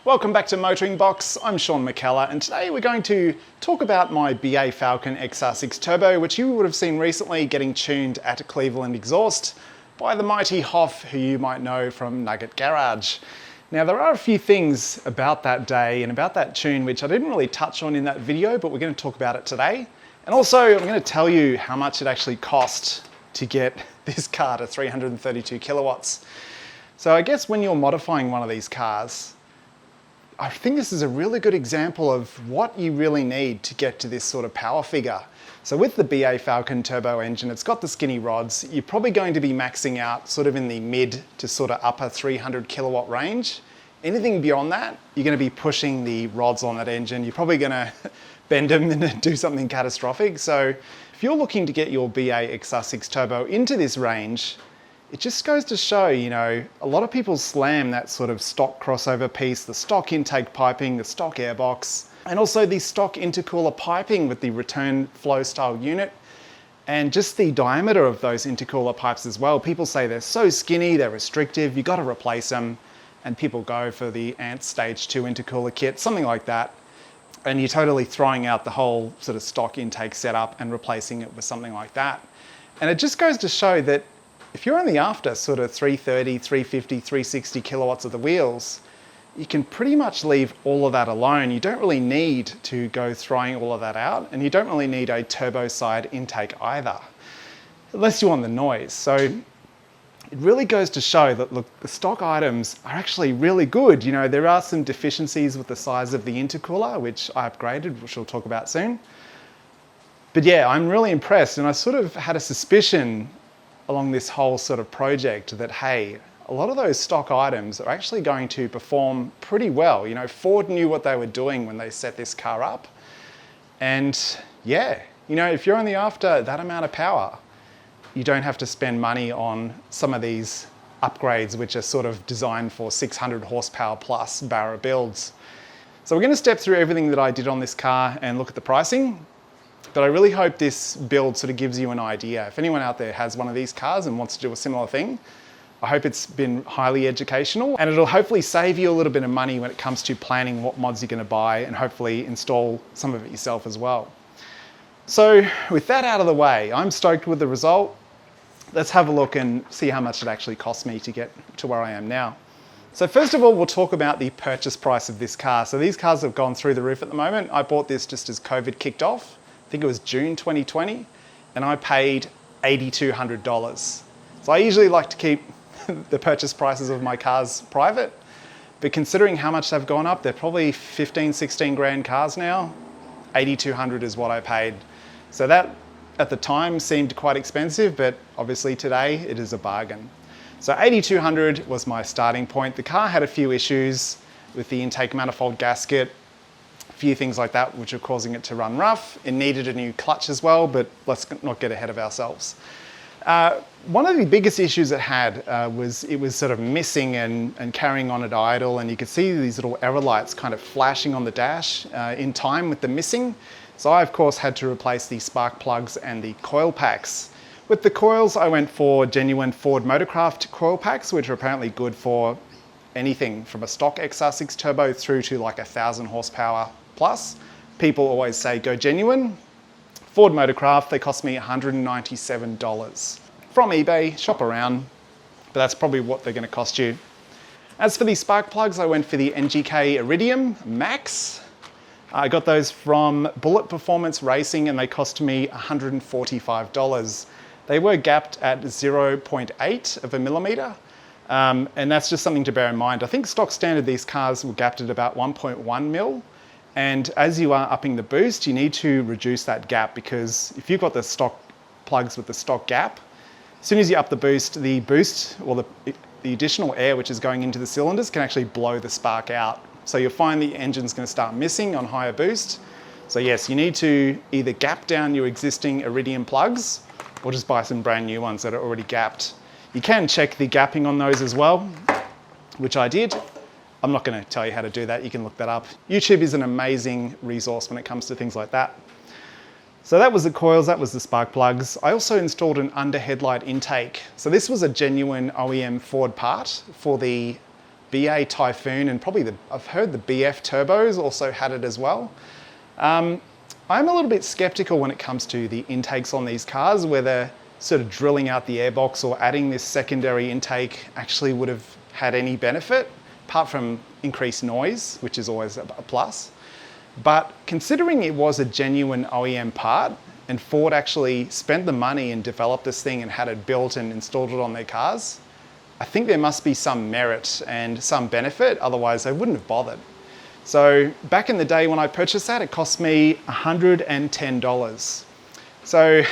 Welcome back to MotoringBox. I'm Sean McKellar, and today we're going to talk about my BA Falcon XR6 Turbo, which you would have seen recently getting tuned at Cleveland Exhaust by the mighty Hoff, who you might know from Nugget Garage. Now, there are a few things about that day and about that tune which I didn't really touch on in that video, but we're going to talk about it today. And also, I'm going to tell you how much it actually cost to get this car to 332 kilowatts. So I guess when you're modifying one of these cars, I think this is a really good example of what you really need to get to this sort of power figure. So with the BA Falcon turbo engine, it's got the skinny rods. You're probably going to be maxing out sort of in the mid to sort of upper 300 kilowatt range. Anything beyond that, you're going to be pushing the rods on that engine. You're probably going to bend them and do something catastrophic. So if you're looking to get your BA XR6 turbo into this range, it just goes to show, you know, a lot of people slam that sort of stock crossover piece, the stock intake piping, the stock airbox, and also the stock intercooler piping with the return flow style unit, and just the diameter of those intercooler pipes as well. People say they're so skinny, they're restrictive, you got to replace them, and people go for the Ant Stage 2 intercooler kit, something like that, and you're totally throwing out the whole sort of stock intake setup and replacing it with something like that. And it just goes to show that if you're only after sort of 330, 350, 360 kilowatts of the wheels, you can pretty much leave all of that alone. You don't really need to go throwing all of that out, and you don't really need a turbo side intake either, unless you want the noise. So it really goes to show that, look, the stock items are actually really good. You know, there are some deficiencies with the size of the intercooler, which I upgraded, which we'll talk about soon. But yeah, I'm really impressed, and I sort of had a suspicion along this whole sort of project that, hey, a lot of those stock items are actually going to perform pretty well. You know, Ford knew what they were doing when they set this car up. And yeah, you know, if you're only after that amount of power, you don't have to spend money on some of these upgrades, which are sort of designed for 600 horsepower plus Barra builds. So we're going to step through everything that I did on this car and look at the pricing. But I really hope this build sort of gives you an idea. If anyone out there has one of these cars and wants to do a similar thing, I hope it's been highly educational, and it'll hopefully save you a little bit of money when it comes to planning what mods you're going to buy, and hopefully install some of it yourself as well. So with that out of the way, I'm stoked with the result. Let's have a look and see how much it actually cost me to get to where I am now. So first of all, we'll talk about the purchase price of this car. So these cars have gone through the roof at the moment. I bought this just as COVID kicked off. I think it was June 2020, and I paid $8,200. So I usually like to keep the purchase prices of my cars private, but considering how much they've gone up, they're probably 15, 16 grand cars now. $8,200 is what I paid. So that at the time seemed quite expensive, but obviously today it is a bargain. So $8,200 was my starting point. The car had a few issues with the intake manifold gasket, few things like that which are causing it to run rough. It needed a new clutch as well, but let's not get ahead of ourselves. One of the biggest issues it had was it was sort of missing and carrying on at idle, and you could see these little error lights kind of flashing on the dash in time with the missing. So I of course had to replace the spark plugs and the coil packs. With the coils, I went for genuine Ford Motorcraft coil packs, which are apparently good for anything from a stock XR6 turbo through to like 1,000 horsepower plus. People always say go genuine. Ford Motorcraft, they cost me $197 from eBay. Shop around, but that's probably what they're going to cost you. As for the spark plugs, I went for the NGK Iridium Max. I got those from Bullet Performance Racing, and they cost me $145. They were gapped at 0.8 of a millimeter. And that's just something to bear in mind. I think stock standard, these cars were gapped at about 1.1 mil. And as you are upping the boost, you need to reduce that gap, because if you've got the stock plugs with the stock gap, as soon as you up the boost or the additional air which is going into the cylinders can actually blow the spark out. So you'll find the engine's going to start missing on higher boost. So yes, you need to either gap down your existing Iridium plugs or just buy some brand new ones that are already gapped. You can check the gapping on those as well, which I did. I'm not going to tell you how to do that. You can look that up. YouTube is an amazing resource when it comes to things like that. So that was the coils, that was the spark plugs. I also installed an under headlight intake. So this was a genuine OEM Ford part for the BA Typhoon, and probably I've heard the BF turbos also had it as well. I'm a little bit skeptical when it comes to the intakes on these cars, whether sort of drilling out the airbox or adding this secondary intake actually would have had any benefit, apart from increased noise, which is always a plus. But considering it was a genuine OEM part, and Ford actually spent the money and developed this thing and had it built and installed it on their cars, I think there must be some merit and some benefit, otherwise they wouldn't have bothered. So back in the day when I purchased that, it cost me $110. So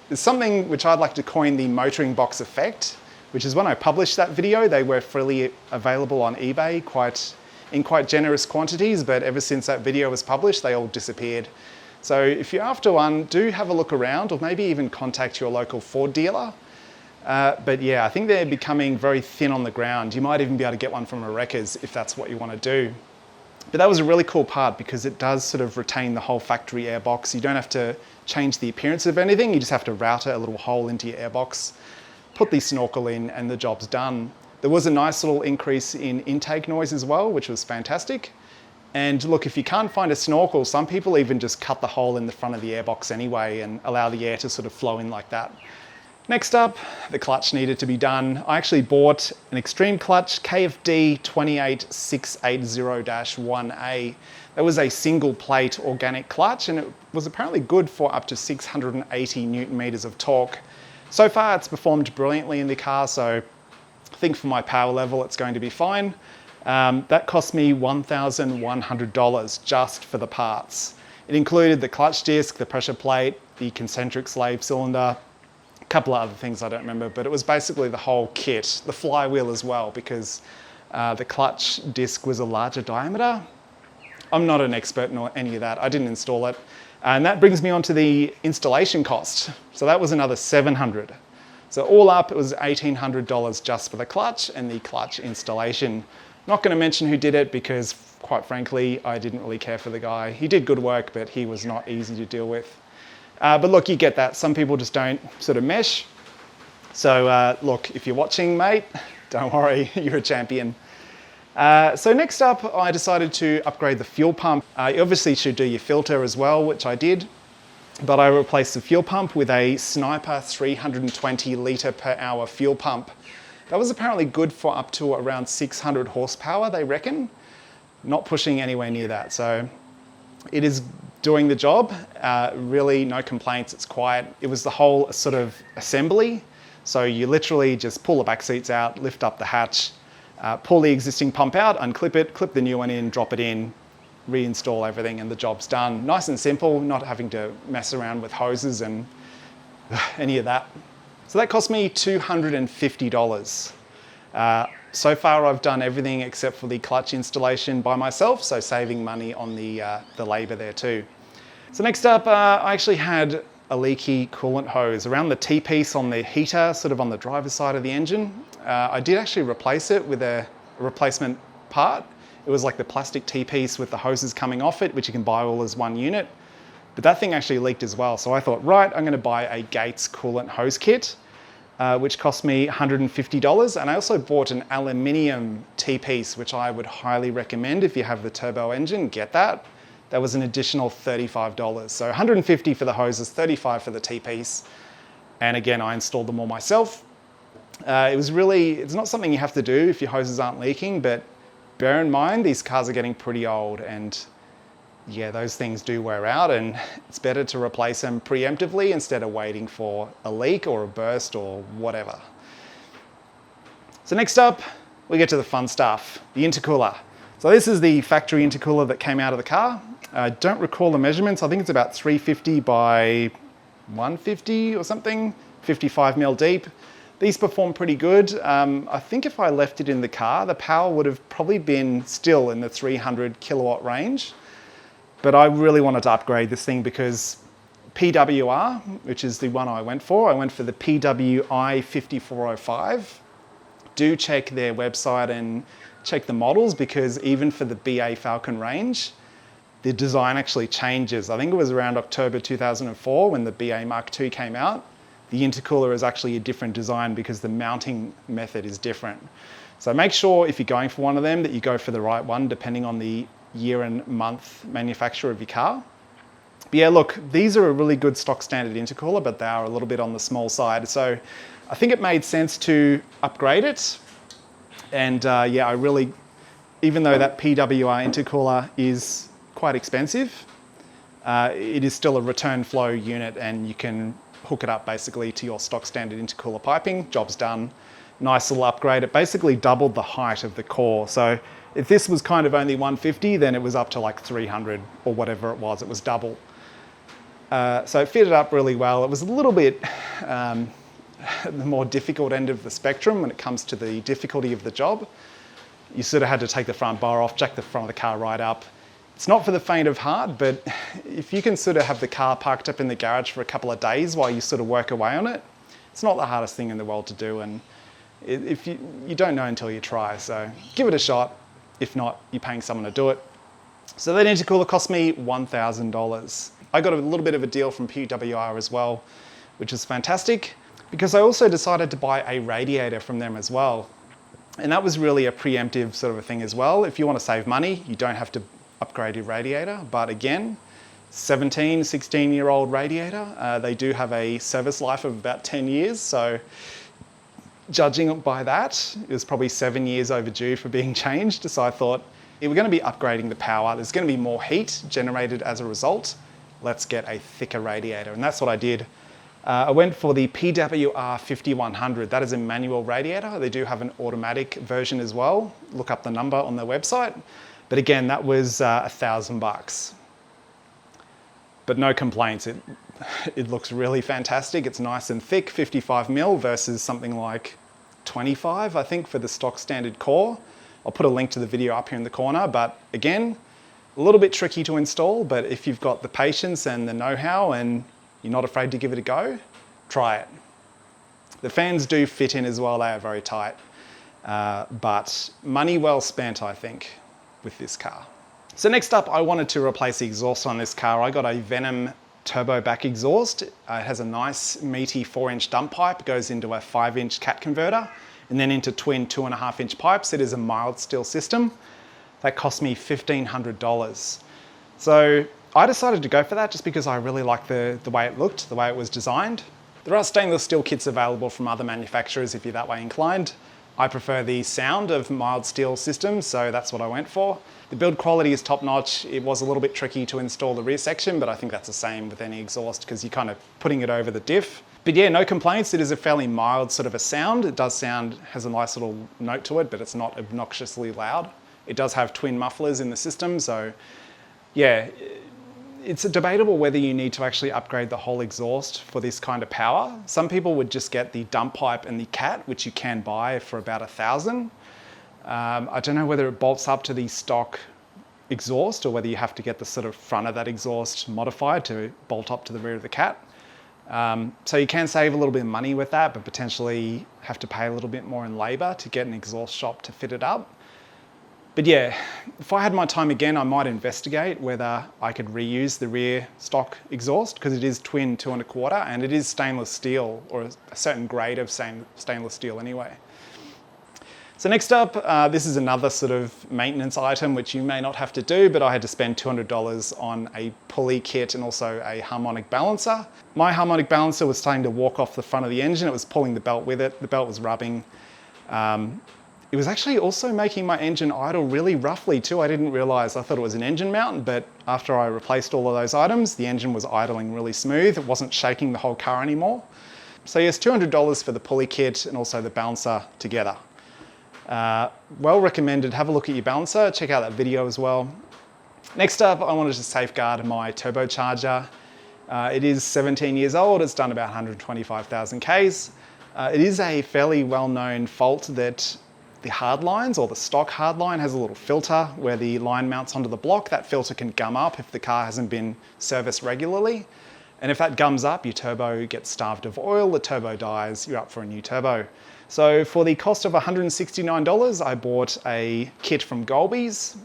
there's something which I'd like to coin the MotoringBox effect, which is when I published that video, they were freely available on eBay in quite generous quantities, but ever since that video was published, they all disappeared. So if you're after one, do have a look around, or maybe even contact your local Ford dealer. But yeah, I think they're becoming very thin on the ground. You might even be able to get one from a wrecker's if that's what you want to do. But that was a really cool part because it does sort of retain the whole factory airbox. You don't have to change the appearance of anything. You just have to route a little hole into your airbox, put the snorkel in, and the job's done. There was a nice little increase in intake noise as well, which was fantastic. And look, if you can't find a snorkel, some people even just cut the hole in the front of the airbox anyway and allow the air to sort of flow in like that. Next up, the clutch needed to be done. I actually bought an Extreme Clutch KFD 28680-1A. That was a single plate organic clutch, and it was apparently good for up to 680 Newton meters of torque. So far it's performed brilliantly in the car, so I think for my power level it's going to be fine. That cost me $1,100 just for the parts. It included the clutch disc, the pressure plate, the concentric slave cylinder, a couple of other things I don't remember, but it was basically the whole kit, the flywheel as well, because the clutch disc was a larger diameter. I'm not an expert in any of that, I didn't install it. And that brings me on to the installation cost. So that was another $700. So all up, it was $1,800 just for the clutch and the clutch installation. Not going to mention who did it because, quite frankly, I didn't really care for the guy. He did good work, but he was not easy to deal with. But look, you get that. Some people just don't sort of mesh. So look, if you're watching, mate, don't worry, you're a champion. So next up, I decided to upgrade the fuel pump. You obviously should do your filter as well, which I did. But I replaced the fuel pump with a Sniper 320 litre per hour fuel pump. That was apparently good for up to around 600 horsepower, they reckon. Not pushing anywhere near that. So it is doing the job. Really no complaints, it's quiet. It was the whole sort of assembly. So you literally just pull the back seats out, lift up the hatch, pull the existing pump out, unclip it, clip the new one in, drop it in, reinstall everything, and the job's done. Nice and simple, not having to mess around with hoses and any of that. So that cost me $250. So far I've done everything except for the clutch installation by myself, so saving money on the labour there too. So next up, I actually had a leaky coolant hose around the T-piece on the heater, sort of on the driver's side of the engine. I did actually replace it with a replacement part. It was like the plastic T-piece with the hoses coming off it, which you can buy all as one unit. But that thing actually leaked as well. So I thought, right, I'm gonna buy a Gates coolant hose kit, which cost me $150. And I also bought an aluminium T-piece, which I would highly recommend if you have the turbo engine, get that. That was an additional $35. So $150 for the hoses, $35 for the T-piece. And again, I installed them all myself. It's not something you have to do if your hoses aren't leaking, but bear in mind, these cars are getting pretty old, and yeah, those things do wear out, and it's better to replace them preemptively instead of waiting for a leak or a burst or whatever. So next up, we get to the fun stuff, the intercooler. So this is the factory intercooler that came out of the car. I don't recall the measurements. I think it's about 350 by 150 or something, 55 mil deep. These perform pretty good. I think if I left it in the car, the power would have probably been still in the 300 kilowatt range. But I really wanted to upgrade this thing because PWR, which is the one I went for the PWI 5405. Do check their website and check the models, because even for the BA Falcon range, the design actually changes. I think it was around October 2004 when the BA Mark II came out. The intercooler is actually a different design because the mounting method is different. So make sure if you're going for one of them that you go for the right one, depending on the year and month manufacturer of your car. But yeah, look, these are a really good stock standard intercooler, but they are a little bit on the small side. So I think it made sense to upgrade it. And yeah, I really, even though that PWR intercooler is quite expensive, it is still a return flow unit, and you can hook it up basically to your stock standard intercooler piping. Job's done. Nice little upgrade. It basically doubled the height of the core. So if this was kind of only 150, then it was up to like 300 or whatever it was. It was double. So it fitted up really well. It was a little bit the more difficult end of the spectrum when it comes to the difficulty of the job. You sort of had to take the front bar off, jack the front of the car right up. It's not for the faint of heart, but if you can sort of have the car parked up in the garage for a couple of days while you sort of work away on it, it's not the hardest thing in the world to do. And if you don't know until you try, so give it a shot. If not, you're paying someone to do it. So that intercooler cost me $1,000. I got a little bit of a deal from PWR as well, which is fantastic, because I also decided to buy a radiator from them as well. And that was really a preemptive sort of a thing as well. If you want to save money, you don't have to upgrade your radiator. But again, 17, 16-year-old radiator, they do have a service life of about 10 years. So judging by that, it was probably 7 years overdue for being changed. So I thought, if we're going to be upgrading the power, there's going to be more heat generated as a result. Let's get a thicker radiator. And that's what I did. I went for the PWR 5100. That is a manual radiator. They do have an automatic version as well. Look up the number on their website. But again, that was $1,000. But no complaints. It looks really fantastic. It's nice and thick, 55 mil versus something like 25, I think, for the stock standard core. I'll put a link to the video up here in the corner. But again, a little bit tricky to install. But if you've got the patience and the know-how and you're not afraid to give it a go, try it. The fans do fit in as well. They are very tight. But money well spent, I think, with this car. So next up, I wanted to replace the exhaust on this car. I got a Venom turbo back exhaust. It has a nice meaty 4-inch dump pipe. It goes into a 5-inch cat converter and then into twin 2.5-inch pipes. It is a mild steel system. That cost me $1,500. So I decided to go for that just because I really like the way it looked, the way it was designed. There are stainless steel kits available from other manufacturers if you're that way inclined. I prefer the sound of mild steel systems, so that's what I went for. The build quality is top notch. It was a little bit tricky to install the rear section, but I think that's the same with any exhaust because you're kind of putting it over the diff. But yeah, no complaints. It is a fairly mild sort of a sound. It does sound, has a nice little note to it, but it's not obnoxiously loud. It does have twin mufflers in the system, so yeah, it's debatable whether you need to actually upgrade the whole exhaust for this kind of power. Some people would just get the dump pipe and the cat, which you can buy for about $1,000. I don't know whether it bolts up to the stock exhaust or whether you have to get the sort of front of that exhaust modified to bolt up to the rear of the cat. So you can save a little bit of money with that, but potentially have to pay a little bit more in labor to get an exhaust shop to fit it up. But yeah, if I had my time again, I might investigate whether I could reuse the rear stock exhaust because it is twin 2.25 and it is stainless steel, or a certain grade of stainless steel anyway. So next up, this is another sort of maintenance item which you may not have to do, but I had to spend $200 on a pulley kit and also a harmonic balancer. My harmonic balancer was starting to walk off the front of the engine. It was pulling the belt with it. The belt was rubbing. It was actually also making my engine idle really roughly too. I didn't realize, I thought it was an engine mount, but after I replaced all of those items, the engine was idling really smooth. It wasn't shaking the whole car anymore. So yes, $200 for the pulley kit and also the balancer together. Well recommended. Have a look at your balancer. Check out that video as well. Next up, I wanted to safeguard my turbocharger. It is 17 years old. It's done about 125,000 Ks. It is a fairly well-known fault that the hard lines, or the stock hard line, has a little filter where the line mounts onto the block. That filter can gum up if the car hasn't been serviced regularly. And if that gums up, your turbo gets starved of oil, the turbo dies, you're up for a new turbo. So for the cost of $169, I bought a kit from Golby's.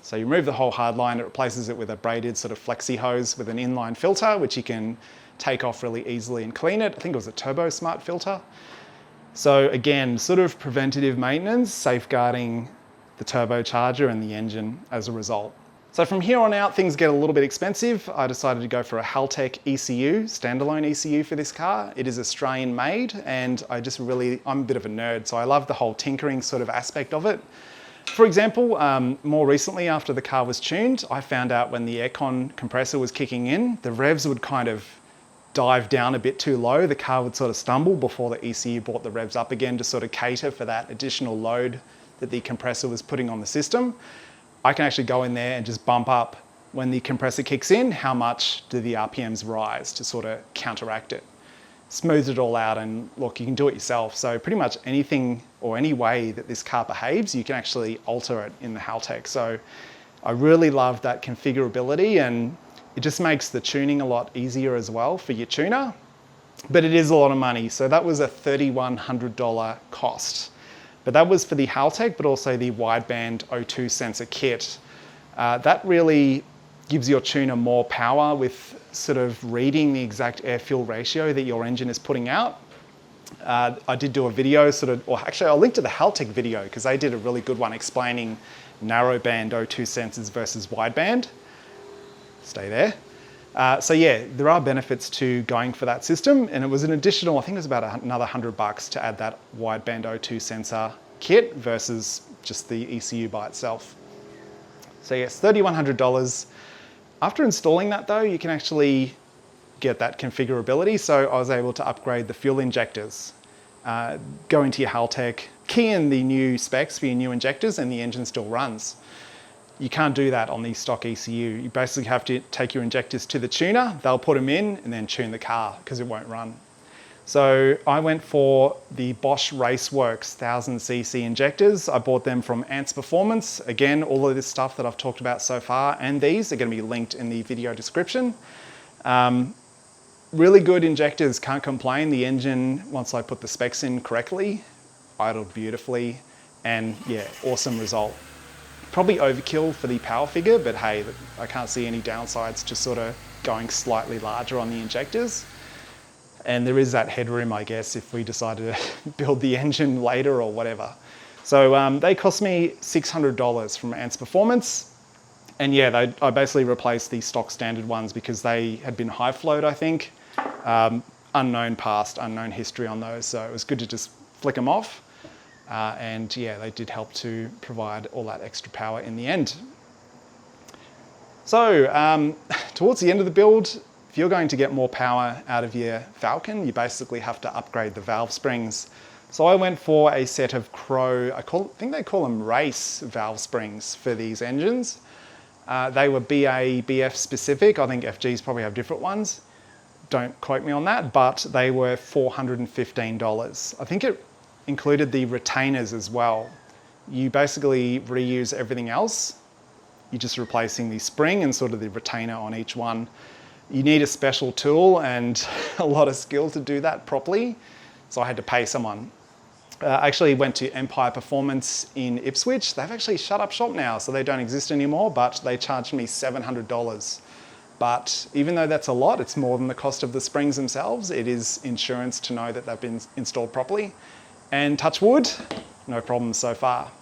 So you remove the whole hard line, it replaces it with a braided sort of flexi hose with an inline filter, which you can take off really easily and clean it. I think it was a Turbo Smart filter. So again, sort of preventative maintenance, safeguarding the turbocharger and the engine as a result. So from here on out, things get a little bit expensive. I decided to go for a Haltech ECU, standalone ECU for this car. It is Australian made, and I'm a bit of a nerd, so I love the whole tinkering sort of aspect of it. For example, more recently after the car was tuned, I found out when the aircon compressor was kicking in, the revs would kind of dive down a bit too low. The car would sort of stumble before the ECU brought the revs up again to sort of cater for that additional load that the compressor was putting on the system. I can actually go in there and just bump up when the compressor kicks in, how much do the RPMs rise to sort of counteract it. Smooth it all out, and look, you can do it yourself. So pretty much anything or any way that this car behaves, you can actually alter it in the Haltech. So I really love that configurability, and it just makes the tuning a lot easier as well for your tuner, but it is a lot of money. So that was a $3,100 cost. But that was for the Haltech, but also the Wideband O2 sensor kit. That really gives your tuner more power with sort of reading the exact air-fuel ratio that your engine is putting out. I did do a video actually I'll link to the Haltech video because they did a really good one explaining narrowband O2 sensors versus wideband. Stay there. So yeah, there are benefits to going for that system, and it was an additional, I think it was about another $100 to add that wideband O2 sensor kit versus just the ECU by itself. So yes, $3,100. After installing that though, you can actually get that configurability. So I was able to upgrade the fuel injectors, go into your Haltech, key in the new specs for your new injectors, and the engine still runs. You can't do that on the stock ECU. You basically have to take your injectors to the tuner, they'll put them in and then tune the car because it won't run. So I went for the Bosch Raceworks 1000cc injectors. I bought them from Ants Performance. Again, all of this stuff that I've talked about so far and these are going to be linked in the video description. Really good injectors, can't complain. The engine, once I put the specs in correctly, idled beautifully, and yeah, awesome result. Probably overkill for the power figure, but hey, I can't see any downsides to sort of going slightly larger on the injectors. And there is that headroom, I guess, if we decided to build the engine later or whatever. So they cost me $600 from Ants Performance. And yeah, I basically replaced the stock standard ones because they had been high float, I think. Unknown past, unknown history on those. So it was good to just flick them off. And yeah, they did help to provide all that extra power in the end. So towards the end of the build, if you're going to get more power out of your Falcon, you basically have to upgrade the valve springs. So I went for a set of Crow, I think they call them race valve springs for these engines. They were BA, BF specific. I think FGs probably have different ones. Don't quote me on that, but they were $415. I think it included the retainers as well. You basically reuse everything else. You're just replacing the spring and sort of the retainer on each one. You need a special tool and a lot of skill to do that properly. So I had to pay someone. I actually went to Empire Performance in Ipswich. They've actually shut up shop now, so they don't exist anymore, but they charged me $700. But even though that's a lot, it's more than the cost of the springs themselves. It is insurance to know that they've been installed properly. And touch wood, no problems so far.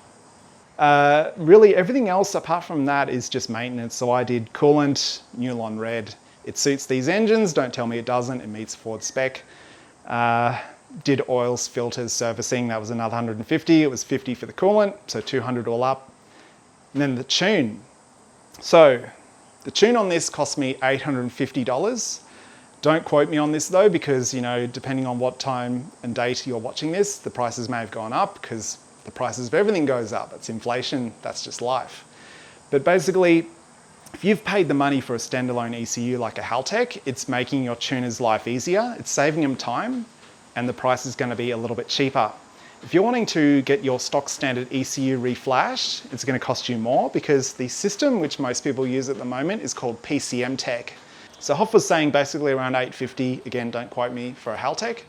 Really everything else apart from that is just maintenance. So I did coolant, Newlon Red. It suits these engines, don't tell me it doesn't, it meets Ford spec. Did oils, filters, servicing, that was another $150. It was $50 for the coolant, so $200 all up. And then the tune. So the tune on this cost me $850. Don't quote me on this though, because you know, depending on what time and date you're watching this, the prices may have gone up because the prices of everything goes up. That's inflation, that's just life. But basically, if you've paid the money for a standalone ECU like a Haltech, it's making your tuner's life easier, it's saving them time, and the price is going to be a little bit cheaper. If you're wanting to get your stock standard ECU reflashed, it's going to cost you more because the system, which most people use at the moment, is called PCM Tech. So Hoff was saying basically around $850, again, don't quote me, for a Haltech.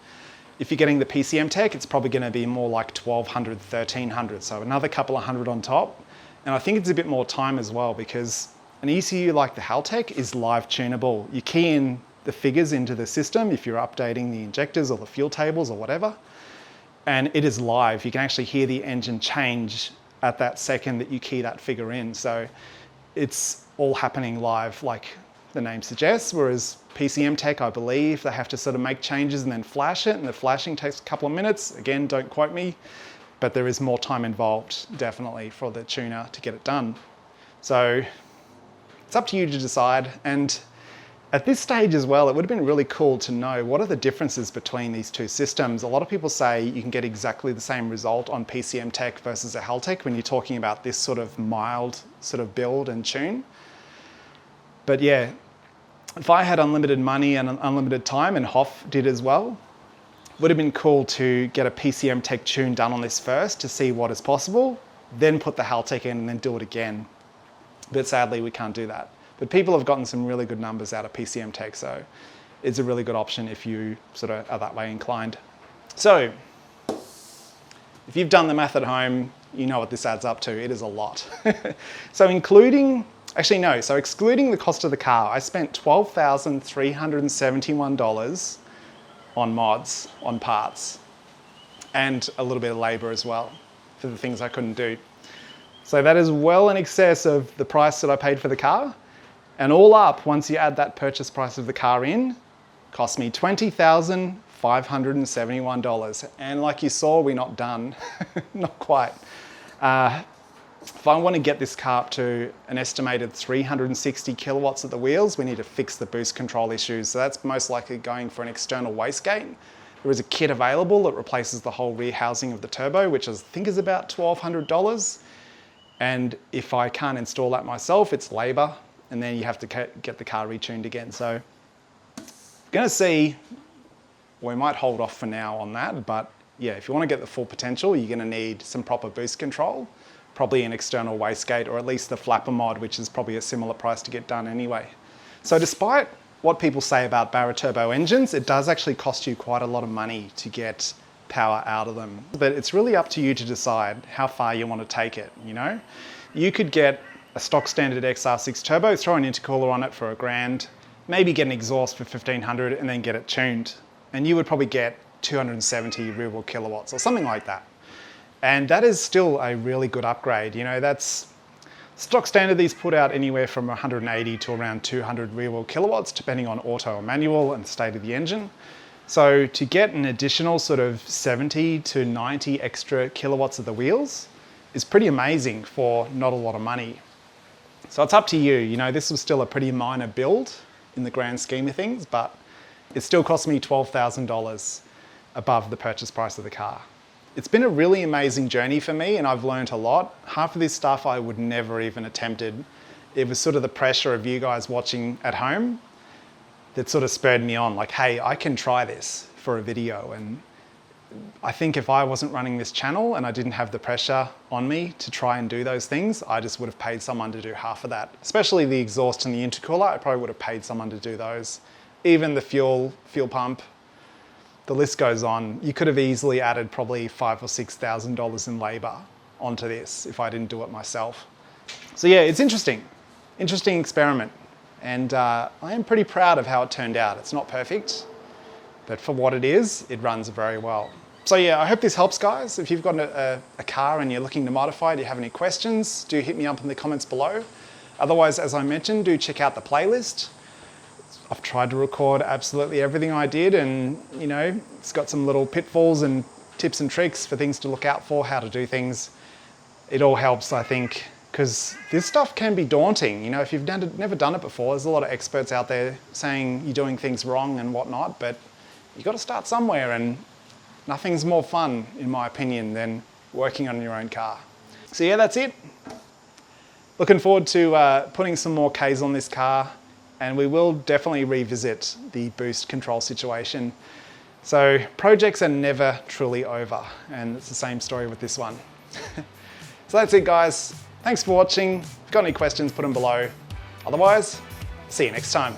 If you're getting the PCM Tech, it's probably going to be more like $1,200, $1,300, so another couple of hundred on top. And I think it's a bit more time as well because an ECU like the Haltech is live tunable. You key in the figures into the system if you're updating the injectors or the fuel tables or whatever. and it is live. You can actually hear the engine change at that second that you key that figure in. So it's all happening live like the name suggests, whereas PCM tech, I believe, they have to sort of make changes and then flash it, and the flashing takes a couple of minutes. Again, don't quote me, but there is more time involved, definitely, for the tuner to get it done. So it's up to you to decide. And at this stage as well, it would have been really cool to know what are the differences between these two systems. A lot of people say you can get exactly the same result on PCM tech versus a Haltech when you're talking about this sort of mild sort of build and tune. But yeah, if I had unlimited money and unlimited time, and Hoff did as well, would have been cool to get a PCM tech tune done on this first to see what is possible, then put the Haltech in and then do it again. But sadly, we can't do that. But people have gotten some really good numbers out of PCM tech, so it's a really good option if you sort of are that way inclined. So if you've done the math at home, you know what this adds up to. It is a lot. So excluding the cost of the car, I spent $12,371 on mods, on parts, and a little bit of labor as well for the things I couldn't do. So that is well in excess of the price that I paid for the car. And all up, once you add that purchase price of the car in, cost me $20,571. And like you saw, we're not done, not quite. If I want to get this car up to an estimated 360 kilowatts at the wheels, we need to fix the boost control issues. So that's most likely going for an external wastegate. There is a kit available that replaces the whole rear housing of the turbo, which I think is about $1,200. And if I can't install that myself, it's labor, and then you have to get the car retuned again. So going to see, we might hold off for now on that, but yeah, if you want to get the full potential, you're going to need some proper boost control, probably an external wastegate, or at least the flapper mod, which is probably a similar price to get done anyway. So despite what people say about Barra turbo engines, it does actually cost you quite a lot of money to get power out of them. But it's really up to you to decide how far you want to take it, you know? You could get a stock standard XR6 turbo, throw an intercooler on it for $1,000, maybe get an exhaust for $1,500 and then get it tuned. And you would probably get 270 rear wheel kilowatts or something like that. And that is still a really good upgrade. You know, that's stock standard. These put out anywhere from 180 to around 200 rear wheel kilowatts, depending on auto or manual and the state of the engine. So to get an additional sort of 70 to 90 extra kilowatts of the wheels is pretty amazing for not a lot of money. So it's up to you. You know, this was still a pretty minor build in the grand scheme of things, but it still cost me $12,000 above the purchase price of the car. It's been a really amazing journey for me, and I've learned a lot. Half of this stuff I would never even attempted. It was sort of the pressure of you guys watching at home that sort of spurred me on, like, hey, I can try this for a video. And I think if I wasn't running this channel and I didn't have the pressure on me to try and do those things, I just would have paid someone to do half of that. Especially the exhaust and the intercooler, I probably would have paid someone to do those. Even the fuel pump, the list goes on. You could have easily added probably $5,000 or $6,000 in labor onto this if I didn't do it myself. So yeah, it's interesting experiment. And I am pretty proud of how it turned out. It's not perfect, but for what it is, it runs very well. So yeah, I hope this helps, guys. If you've got a car and you're looking to modify, do you have any questions, do hit me up in the comments below. Otherwise, as I mentioned, do check out the playlist. I've tried to record absolutely everything I did, and you know, it's got some little pitfalls and tips and tricks for things to look out for, how to do things. It all helps, I think, because this stuff can be daunting. You know, if you've never done it before, there's a lot of experts out there saying you're doing things wrong and whatnot, but you've got to start somewhere, and nothing's more fun, in my opinion, than working on your own car. So yeah, that's it. Looking forward to putting some more Ks on this car, and we will definitely revisit the boost control situation. So projects are never truly over, and it's the same story with this one. So that's it, guys. Thanks for watching. If you've got any questions, put them below. Otherwise, see you next time.